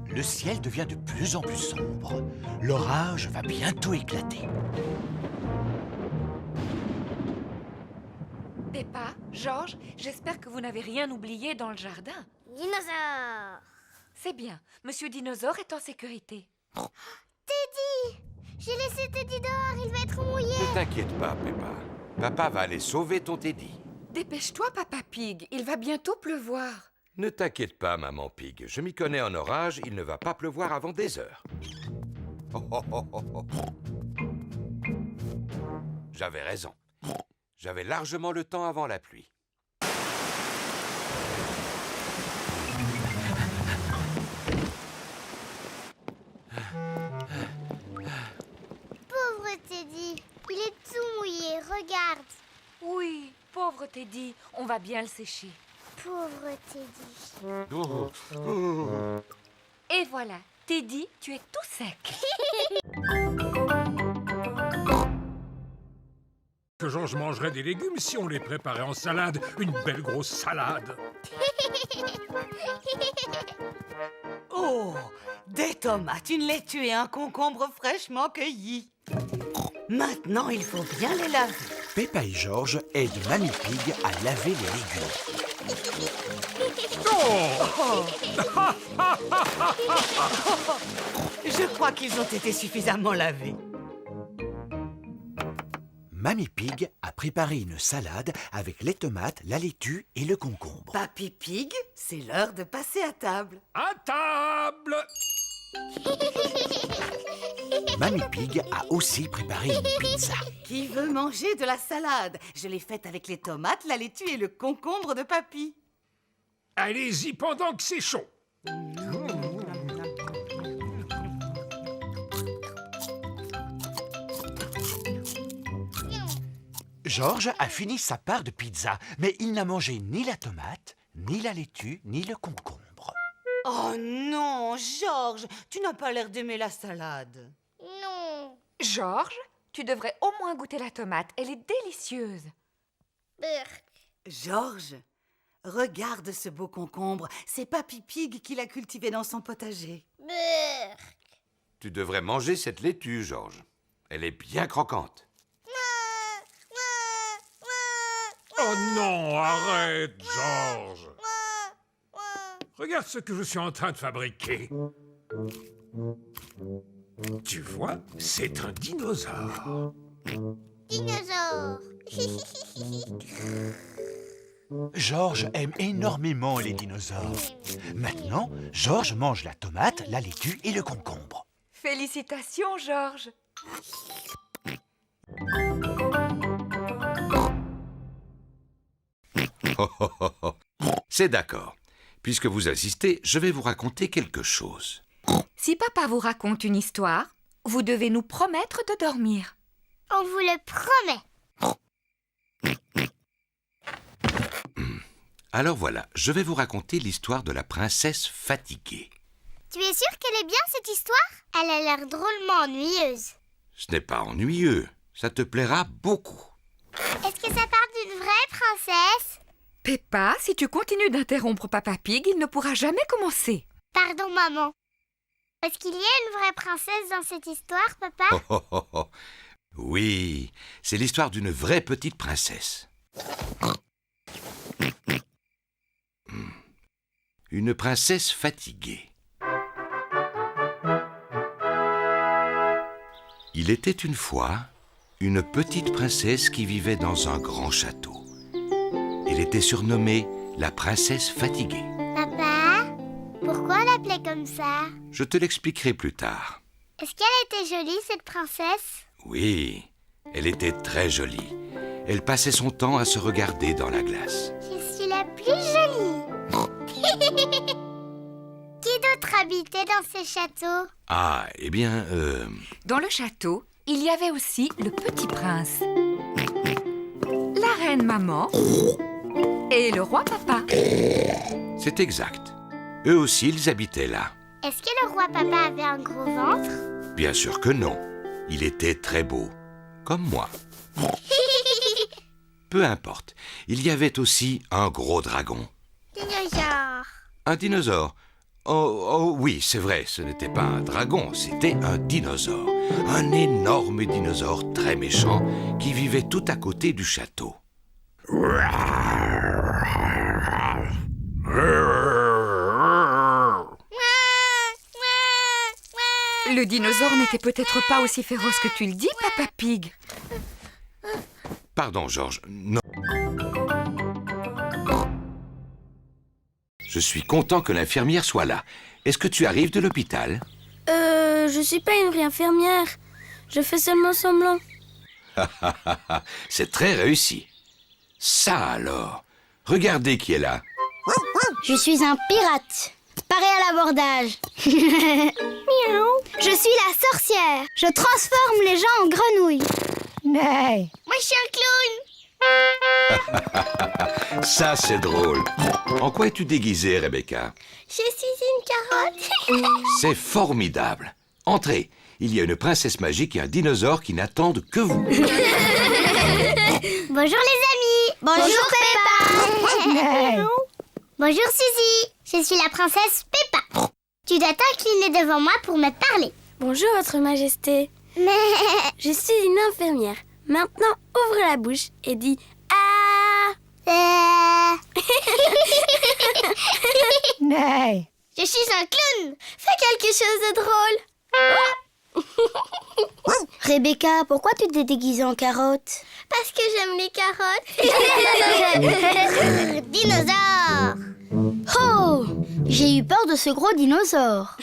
Le ciel devient de plus en plus sombre. L'orage va bientôt éclater. Peppa, Georges, j'espère que vous n'avez rien oublié dans le jardin. Dinosaure. C'est bien, Monsieur Dinosaure est en sécurité. Teddy! J'ai laissé Teddy dehors, il va être mouillé. Ne t'inquiète pas, Peppa. Papa va aller sauver ton Teddy. Dépêche-toi, Papa Pig, il va bientôt pleuvoir. Ne t'inquiète pas, Maman Pig. Je m'y connais en orage, il ne va pas pleuvoir avant des heures. Oh, oh, oh, oh, oh. J'avais raison. J'avais largement le temps avant la pluie. Pauvre Teddy, il est tout mouillé, regarde. Oui, pauvre Teddy, on va bien le sécher. Pauvre Teddy. Oh, oh. Et voilà, Teddy, tu es tout sec. Que Georges mangerait des légumes si on les préparait en salade. Une belle grosse salade. Oh, des tomates, une laitue et un concombre fraîchement cueillis. Maintenant, il faut bien les laver. Peppa et Georges aident Mamie Pig à laver les légumes. Je crois qu'ils ont été suffisamment lavés. Mamie Pig a préparé une salade avec les tomates, la laitue et le concombre. Papy Pig, c'est l'heure de passer à table. À table! Mamie Pig a aussi préparé une pizza. Qui veut manger de la salade? Je l'ai faite avec les tomates, la laitue et le concombre de Papy. Allez-y pendant que c'est chaud. Georges a fini sa part de pizza, mais il n'a mangé ni la tomate, ni la laitue, ni le concombre. Oh non, Georges, tu n'as pas l'air d'aimer la salade. Non. Georges, tu devrais au moins goûter la tomate, elle est délicieuse. Burk. Georges, regarde ce beau concombre. C'est Papy Pig qui l'a cultivé dans son potager. Burk. Tu devrais manger cette laitue, Georges. Elle est bien croquante. Oh non, arrête, Georges. Regarde ce que je suis en train de fabriquer. Tu vois, c'est un dinosaure. Dinosaure. Georges aime énormément les dinosaures. Maintenant, Georges mange la tomate, la laitue et le concombre. Félicitations, Georges. Oh, oh, oh, oh. C'est d'accord. Puisque vous assistez, je vais vous raconter quelque chose. Si papa vous raconte une histoire, vous devez nous promettre de dormir. On vous le promet. Alors voilà, je vais vous raconter l'histoire de la princesse fatiguée. Tu es sûr qu'elle est bien, cette histoire? Elle a l'air drôlement ennuyeuse. Ce n'est pas ennuyeux, ça te plaira beaucoup. Est-ce que ça parle d'une vraie princesse? Peppa, si tu continues d'interrompre Papa Pig, il ne pourra jamais commencer. Pardon, maman. Est-ce qu'il y a une vraie princesse dans cette histoire, papa? Oh, oh, oh, oh. Oui, c'est l'histoire d'une vraie petite princesse. Une princesse fatiguée. Il était une fois une petite princesse qui vivait dans un grand château. Elle était surnommée la princesse fatiguée. Papa, pourquoi on l'appelait comme ça? Je te l'expliquerai plus tard. Est-ce qu'elle était jolie, cette princesse? Oui, elle était très jolie. Elle passait son temps à se regarder dans la glace. Je suis la plus jolie. Qui d'autre habitait dans ce château? Ah, eh bien, Dans le château, il y avait aussi le petit prince, la reine maman et le roi papa. c'est exact. Eux aussi, ils habitaient là. Est-ce que le roi papa avait un gros ventre? Bien sûr que non. Il était très beau, comme moi. Peu importe. Il y avait aussi un gros dragon. Dinosaure. Un dinosaure. Oh oui, c'est vrai, ce n'était pas un dragon, c'était un dinosaure. Un énorme dinosaure très méchant qui vivait tout à côté du château. Le dinosaure n'était peut-être pas aussi féroce que tu le dis, Papa Pig. Pardon, Georges, non. Je suis content que l'infirmière soit là. Est-ce que tu arrives de l'hôpital? Je suis pas une vraie infirmière. Je fais seulement semblant. C'est très réussi. Ça alors. Regardez qui est là. Je suis un pirate. Paré à l'abordage. Miaou. Je suis la sorcière. Je transforme les gens en grenouilles. Moi, je suis un clown. Ça, c'est drôle. En quoi es-tu déguisée, Rebecca? Je suis une carotte. C'est formidable. Entrez. Il y a une princesse magique et un dinosaure qui n'attendent que vous. Bonjour les amis. Bonjour Peppa. Bonjour Suzy. Je suis la princesse Peppa. Tu dois t'incliner devant moi pour me parler. Bonjour, Votre Majesté. Mais... Je suis une infirmière. Maintenant, ouvre la bouche et dis Ah. Je suis un clown. Fais quelque chose de drôle. Rebecca, pourquoi tu t'es déguisée en carotte? Parce que j'aime les carottes. Dinosaure. Oh, j'ai eu peur de ce gros dinosaure.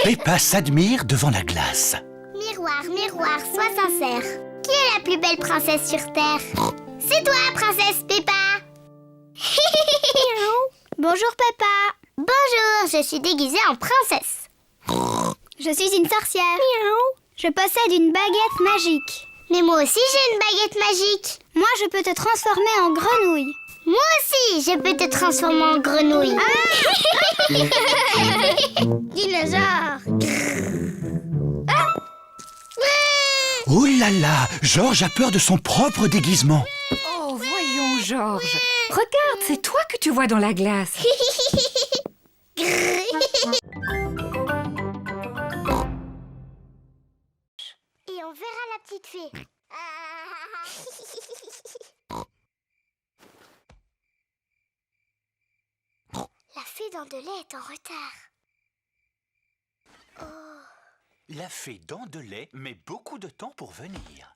Peppa s'admire devant la glace. Miroir, miroir, sois sincère. Qui est la plus belle princesse sur Terre? C'est toi, princesse Peppa. Bonjour, Peppa. Bonjour, je suis déguisée en princesse. Je suis une sorcière. Je possède une baguette magique. Mais moi aussi, j'ai une baguette magique. Moi, je peux te transformer en grenouille. Moi aussi, je peux te transformer en grenouille. Dinosaure. Oh là là, Georges a peur de son propre déguisement. Oh, voyons, Georges. Regarde, c'est toi que tu vois dans la glace. Et on verra la petite fée. La fée dents de lait est en retard. Oh, La fée dents de lait met beaucoup de temps pour venir.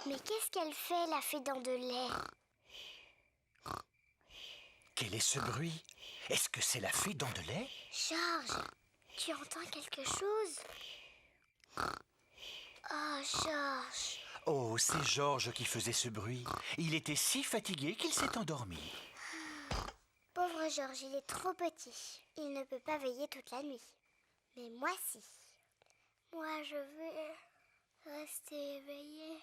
mais qu'est-ce qu'elle fait, la fée dents de lait? Quel est ce bruit? Est-ce que c'est la fée dents de lait? Georges, tu entends quelque chose? Oh, Georges. Oh, c'est Georges qui faisait ce bruit. Il était si fatigué qu'il s'est endormi. Pauvre Georges, il est trop petit. Il ne peut pas veiller toute la nuit. Mais moi, si. Moi, je vais rester éveillée.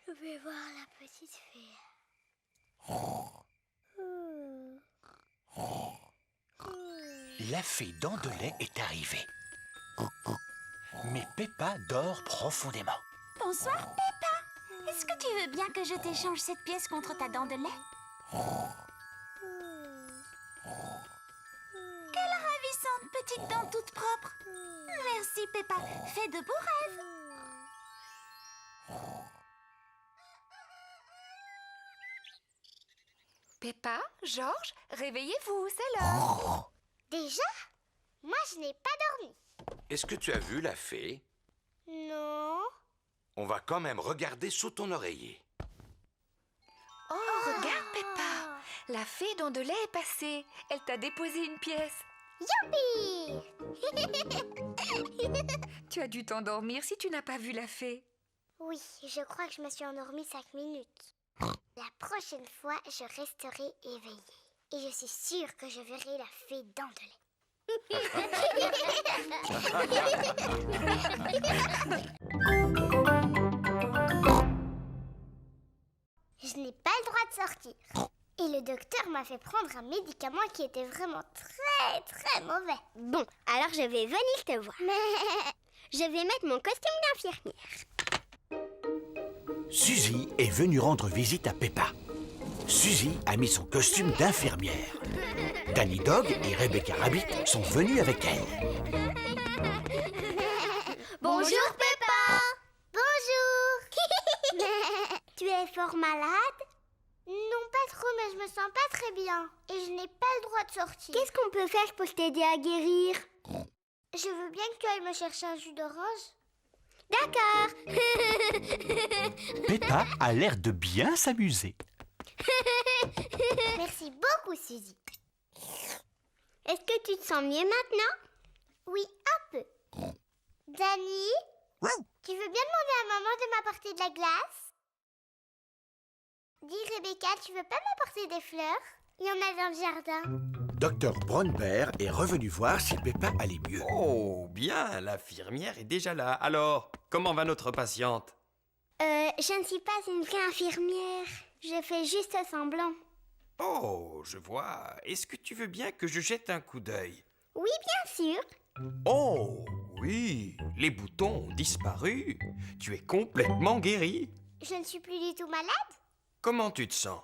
Je vais voir la petite fée. La fée dents de lait est arrivée. Mais Peppa dort profondément. Bonsoir, Peppa. Est-ce que tu veux bien que je t'échange cette pièce contre ta dent de lait? Quelle ravissante petites dents toutes propres. Merci, Peppa. Fais de beaux rêves. Peppa, Georges, réveillez-vous, c'est l'heure. Déjà? Moi, je n'ai pas dormi. Est-ce que tu as vu la fée? Non. On va quand même regarder sous ton oreiller. Oh, regarde, Peppa. La fée dont de lait est passée. Elle t'a déposé une pièce. Youpi! Tu as dû t'endormir si tu n'as pas vu la fée. Oui, je crois que je me suis endormie 5 minutes. La prochaine fois, je resterai éveillée. Et je suis sûre que je verrai la fée dents de lait. Je n'ai pas le droit de sortir. Et le docteur m'a fait prendre un médicament qui était vraiment très, très mauvais. Bon, alors je vais venir te voir. Mais Je vais mettre mon costume d'infirmière. Suzy est venue rendre visite à Peppa. Suzy a mis son costume d'infirmière. Danny Dog et Rebecca Rabbit sont venus avec elle. Bonjour, Peppa. bonjour. Tu es fort malade? Non, pas trop, mais je me sens pas très bien. Et je n'ai pas le droit de sortir. Qu'est-ce qu'on peut faire pour t'aider à guérir? Je veux bien que tu ailles me chercher un jus d'orange. D'accord. Peppa a l'air de bien s'amuser. Merci beaucoup, Suzy. Est-ce que tu te sens mieux maintenant? Oui, un peu. Danny, tu veux bien demander à maman de m'apporter de la glace? Dis, Rebecca, tu veux pas m'apporter des fleurs? Il y en a dans le jardin. Dr Brown Bear est revenu voir si Peppa allait mieux. Oh, bien, l'infirmière est déjà là. Alors, comment va notre patiente? Je ne suis pas une vraie infirmière. Je fais juste semblant. Oh, je vois. Est-ce que tu veux bien que je jette un coup d'œil? Oui, bien sûr. Oh, oui, les boutons ont disparu. Tu es complètement guérie. Je ne suis plus du tout malade. Comment tu te sens?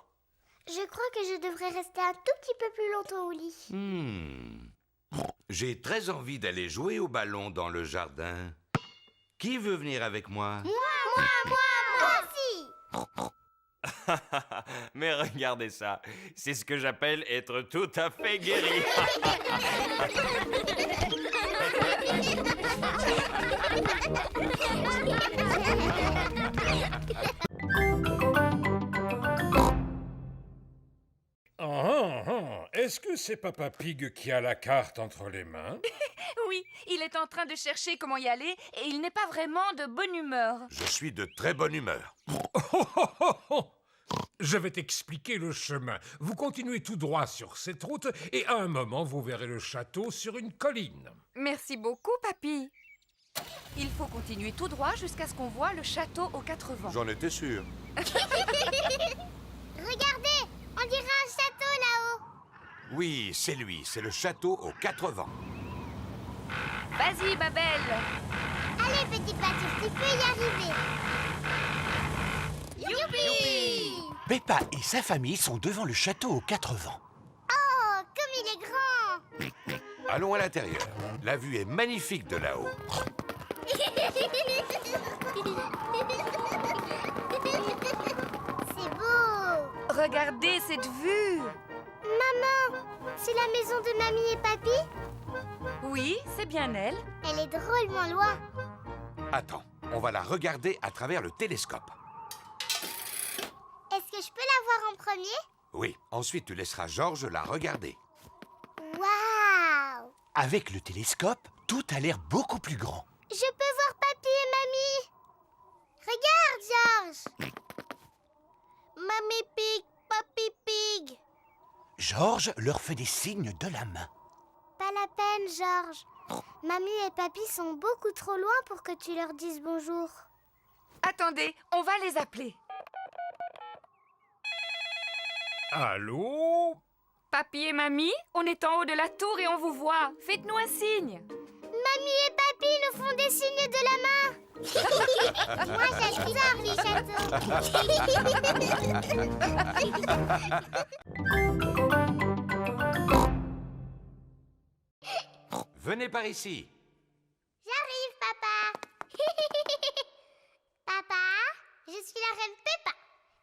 Je crois que je devrais rester un tout petit peu plus longtemps au lit. J'ai très envie d'aller jouer au ballon dans le jardin. Qui veut venir avec moi? Moi aussi. Mais regardez ça, c'est ce que j'appelle être tout à fait guéri. Est-ce que c'est Papa Pig qui a la carte entre les mains? Oui, il est en train de chercher comment y aller et il n'est pas vraiment de bonne humeur. Je suis de très bonne humeur. Je vais t'expliquer le chemin. Vous continuez tout droit sur cette route et à un moment, vous verrez le château sur une colline. Merci beaucoup, papy. Il faut continuer tout droit jusqu'à ce qu'on voit le château aux 4 vents. J'en étais sûr. Regardez, on dirait un château là-haut. Oui, c'est lui, c'est le château aux 4 vents. Vas-y, Babel. Allez, petit pâture, tu peux y arriver. Youpi! Peppa et sa famille sont devant le château aux 4 vents. Oh, comme il est grand! Allons à l'intérieur. La vue est magnifique de là-haut. C'est beau! Regardez cette vue. Maman, c'est la maison de mamie et papy? Oui, c'est bien elle. Elle est drôlement loin. Attends, on va la regarder à travers le télescope. Est-ce que je peux la voir en premier? Oui, ensuite tu laisseras Georges la regarder. Waouh! Avec le télescope, tout a l'air beaucoup plus grand. Je peux voir papy et mamie. Regarde, Georges. Mamie Pig, papy Pig. Georges leur fait des signes de la main. Pas la peine, Georges. Mamie et papy sont beaucoup trop loin pour que tu leur dises bonjour. Attendez, on va les appeler. Allô? Papy et mamie, on est en haut de la tour et on vous voit. Faites-nous un signe. Mamie et papy nous font des signes de la main. Moi, j'adore les châteaux. venez par ici. J'arrive, papa. Papa, je suis la reine Peppa.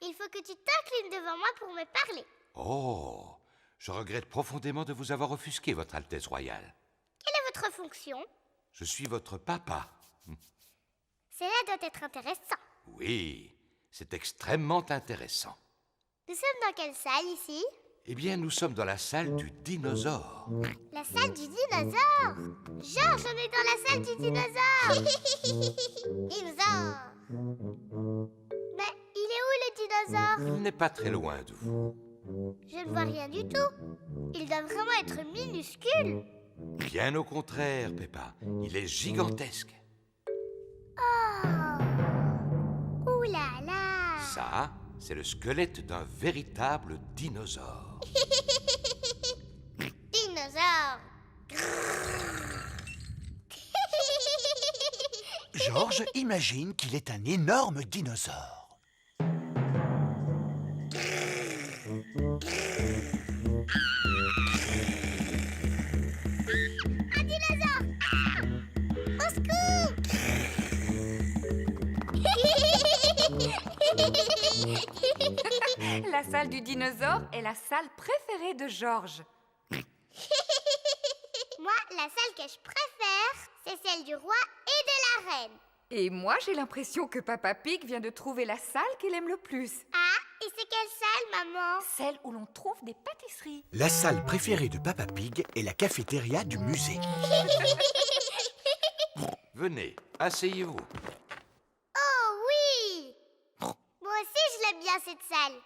Il faut que tu t'inclines devant moi pour me parler. Oh, je regrette profondément de vous avoir offusqué, Votre Altesse Royale. Quelle est votre fonction? Je suis votre papa. Cela doit être intéressant. Oui, c'est extrêmement intéressant. Nous sommes dans quelle salle ici? Eh bien, nous sommes dans la salle du dinosaure. La salle du dinosaure. Georges, on est dans la salle du dinosaure. Dinosaure. Mais il est où le dinosaure? Il n'est pas très loin de vous. Je ne vois rien du tout. Il doit vraiment être minuscule. Bien au contraire, Peppa. Il est gigantesque. Oh. Ouh là là. Ça, c'est le squelette d'un véritable dinosaure. Dinosaure. Georges imagine qu'il est un énorme dinosaure. Un dinosaure. Au secours. La salle du dinosaure est la salle préférée de Georges. Moi, la salle que je préfère, c'est celle du roi et de la reine. Et moi, j'ai l'impression que Papa Pig vient de trouver la salle qu'il aime le plus. Ah, et c'est quelle salle, maman? Celle où l'on trouve des pâtisseries. La salle préférée de Papa Pig est la cafétéria du musée. Venez, asseyez-vous. Oh oui! Moi aussi, je l'aime bien, cette salle.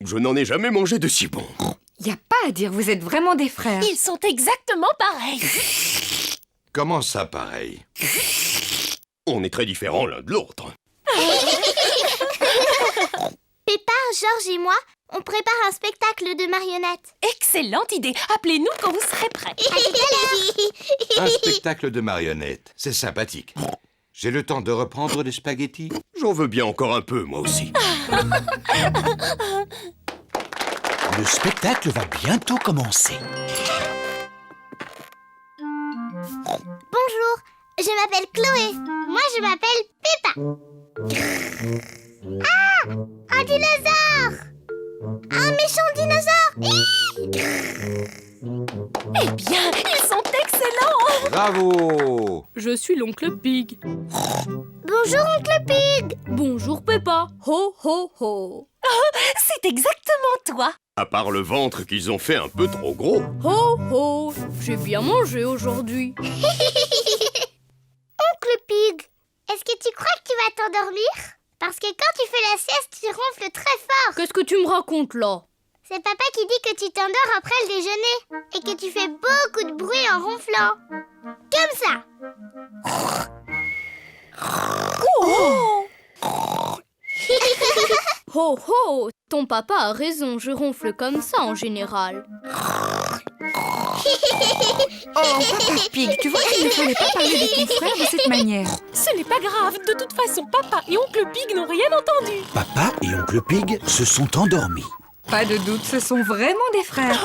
Je n'en ai jamais mangé de si bon. Y a pas à dire, vous êtes vraiment des frères. Ils sont exactement pareils. Comment ça, pareil? On est très différents l'un de l'autre. Peppa, Georges et moi, on prépare un spectacle de marionnettes. Excellente idée. Appelez-nous quand vous serez prêts. À tout à l'heure. Un spectacle de marionnettes. C'est sympathique. J'ai le temps de reprendre les spaghettis? J'en veux bien encore un peu, moi aussi. Le spectacle va bientôt commencer. Bonjour, je m'appelle Chloé. Moi, je m'appelle Peppa. Ah, un dinosaure. Un méchant dinosaure. Eh bien, ils sont excellents. Bravo! Je suis l'oncle Pig. Bonjour, oncle Pig. Bonjour Peppa. Ho ho ho. C'est exactement toi. À part le ventre qu'ils ont fait un peu trop gros. Ho ho. J'ai bien mangé aujourd'hui. Oncle Pig, est-ce que tu crois que tu vas t'endormir? Parce que quand tu fais la sieste, tu ronfles très fort. Qu'est-ce que tu me racontes là? C'est papa qui dit que tu t'endors après le déjeuner et que tu fais beaucoup de bruit en ronflant. Comme ça. Oh ho ho. Ton papa a raison, je ronfle comme ça en général. Oh, Papa Pig, tu vois qu'il ne fallait pas parler de ton frère de cette manière. Ce n'est pas grave, de toute façon, papa et oncle Pig n'ont rien entendu. Papa et oncle Pig se sont endormis. Pas de doute, ce sont vraiment des frères.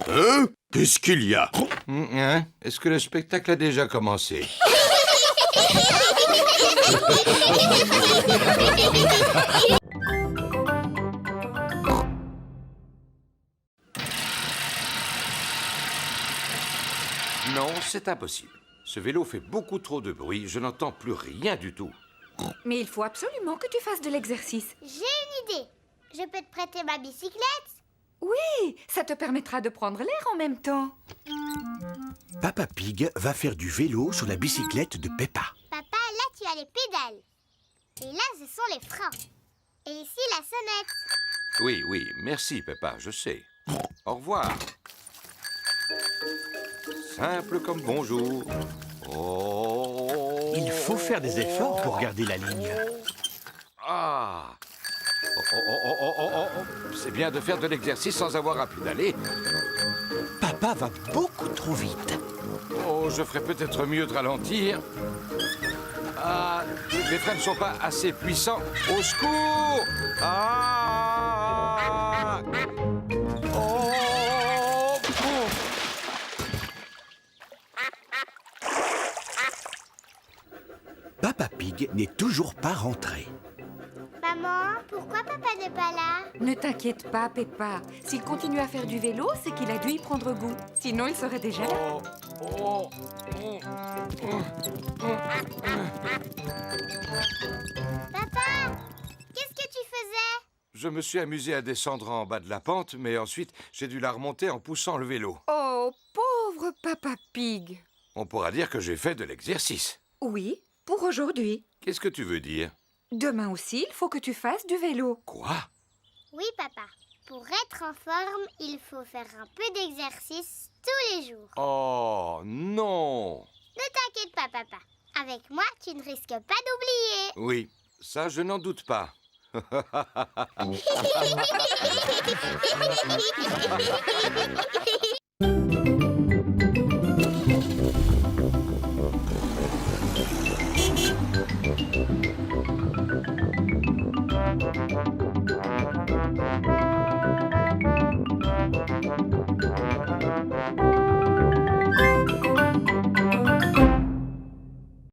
Hein? Qu'est-ce qu'il y a? Hein? Est-ce que le spectacle a déjà commencé? Non, c'est impossible. Ce vélo fait beaucoup trop de bruit, je n'entends plus rien du tout. Mais il faut absolument que tu fasses de l'exercice. J'ai une idée. Je peux te prêter ma bicyclette? Oui, ça te permettra de prendre l'air en même temps. Papa Pig va faire du vélo sur la bicyclette de Peppa. Papa, là tu as les pédales. Et là ce sont les freins. Et ici la sonnette. Oui, oui, merci Peppa, je sais. Au revoir. Simple comme bonjour. Oh. Il faut faire des efforts pour garder la ligne. Ah. Oh. C'est bien de faire de l'exercice sans avoir à pédaler. Papa va beaucoup trop vite. Oh, je ferais peut-être mieux de ralentir. Ah, mes freins ne sont pas assez puissants. Au secours! Ah! Oh! Oh! Papa Pig n'est toujours pas rentré. Maman, pourquoi papa n'est pas là? Ne t'inquiète pas, Peppa. S'il continue à faire du vélo, c'est qu'il a dû y prendre goût. Sinon, il serait déjà là. Oh! Oh! Papa, qu'est-ce que tu faisais? Je me suis amusé à descendre en bas de la pente, mais ensuite j'ai dû la remonter en poussant le vélo. Oh, pauvre Papa Pig. On pourra dire que j'ai fait de l'exercice. Oui, pour aujourd'hui. Qu'est-ce que tu veux dire? Demain aussi, il faut que tu fasses du vélo. Quoi? Oui, papa. Pour être en forme, il faut faire un peu d'exercice tous les jours. Oh, non! Ne t'inquiète pas, papa. Avec moi, tu ne risques pas d'oublier. Oui, ça je n'en doute pas.